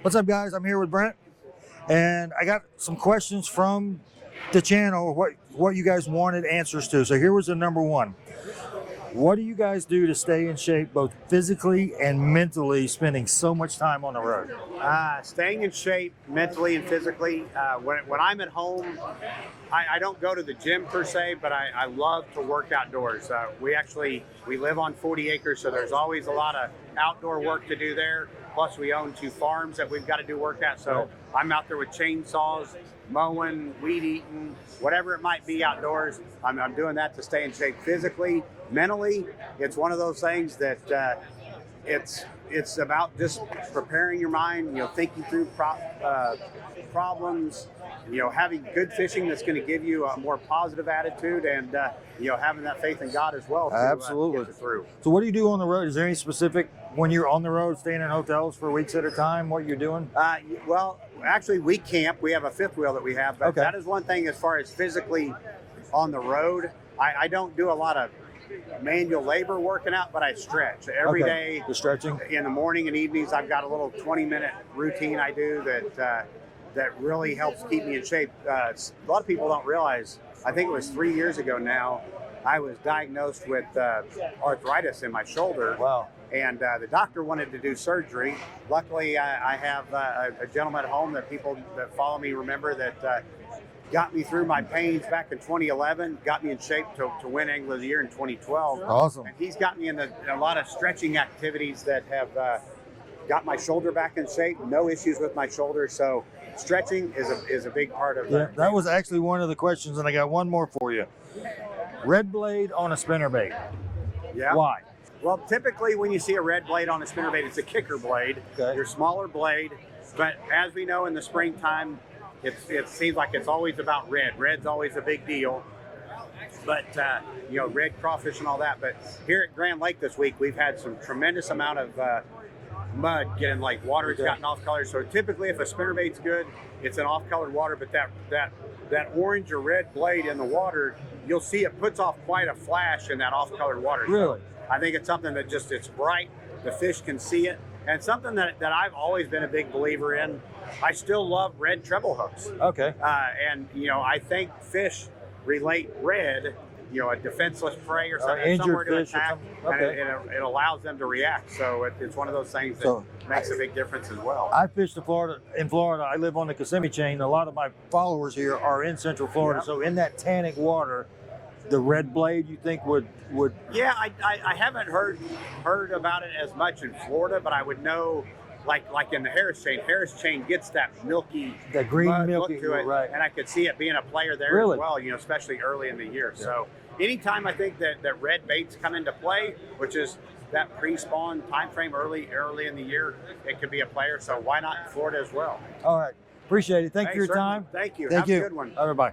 What's up, guys? I'm here with Brent, and I got some questions from the channel, what you guys wanted answers to. So here was the number one. What do you guys do to stay in shape both physically and mentally, spending so much time on the road? Staying in shape mentally and physically. When I'm at home, I don't go to the gym per se, but I love to work outdoors. We live on 40 acres, so there's always a lot of outdoor work to do there. Plus, we own 2 farms that we've got to do work at. So I'm out there with chainsaws, mowing, weed eating, whatever it might be outdoors. I'm doing that to stay in shape physically. Mentally, it's one of those things that it's about just preparing your mind, thinking through problems, having good fishing that's going to give you a more positive attitude, and having that faith in God as well. Absolutely. Get it through. So what do you do on the road? Is there any specific, when you're on the road, staying in hotels for weeks at a time, what you're doing? Well, actually, we camp. We have a 5th wheel that we have, but that is one thing as far as physically on the road. I don't do a lot of manual labor working out, but I stretch every day. The stretching in the morning and evenings. I've got a little 20-minute routine I do that really helps keep me in shape. A lot of people don't realize, I think it was 3 years ago now, I was diagnosed with arthritis in my shoulder. Wow. And the doctor wanted to do surgery. Luckily, I have a gentleman at home that people that follow me remember that got me through my pains back in 2011, got me in shape to win Angler of the Year in 2012. Awesome. And he's got me in a lot of stretching activities that have got my shoulder back in shape, no issues with my shoulder. So stretching is a big part of that. That was actually one of the questions, and I got one more for you. Red blade on a spinnerbait. Yeah. Why? Well, typically when you see a red blade on a spinnerbait, it's a kicker blade. Okay. Your smaller blade. But as we know, in the springtime, it seems like it's always about red. Red's always a big deal. But, red crawfish and all that. But here at Grand Lake this week, we've had some tremendous amount of mud getting water's gotten off color. So typically if a spinnerbait's good, it's an off colored water, but that orange or red blade in the water, you'll see it puts off quite a flash in that off colored water. Really? So I think it's something that it's bright, the fish can see it, and something that I've always been a big believer in. I still love red treble hooks. Okay. And I think fish relate red, a defenseless prey or something, somewhere to attack, and it allows them to react. So it's one of those things that makes a big difference as well. I fished in Florida. I live on the Kissimmee chain. A lot of my followers here are in Central Florida. Yeah. So in that tannic water, the red blade, you think would? Yeah, I haven't heard about it as much in Florida, but I would know. Like in the Harris chain gets that milky, that green milky look to it, right? And I could see it being a player there as well. Especially early in the year. Yeah. So anytime I think that red baits come into play, which is that pre-spawn time frame early in the year, it could be a player. So why not in Florida as well? All right, appreciate it. Thank you for your time. Thank you. Thank you. Have a good one. Everybody.